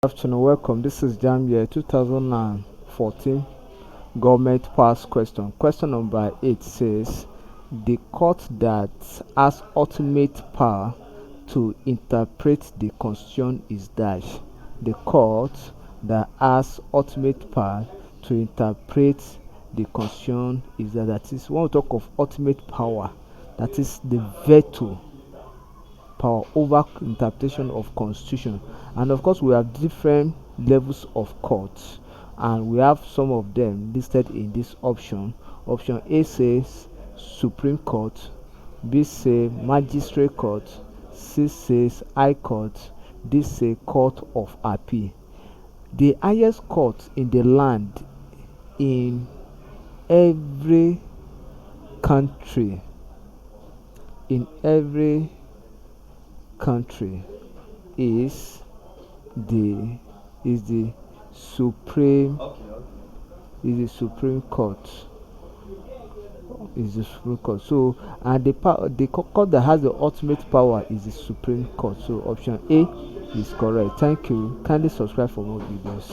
Afternoon, welcome. This is Jamb here, 2014 government pass question. Question number 8 says the court that has ultimate power to interpret the constitution is dash. The court that has ultimate power to interpret the constitution is that. That is, when we talk of ultimate power, that is the veto power over interpretation of constitution. And of course we have different levels of courts, and we have some of them listed in this option. Option A says Supreme Court, B say Magistrate Court, C says High Court, D say Court of Appeal. The highest court in the land, in every country, in every country, is the is the supreme is the Supreme Court. Is the Supreme Court. So, and the court that has the ultimate power is the Supreme Court. So option A is correct. Thank you. Kindly subscribe for more videos.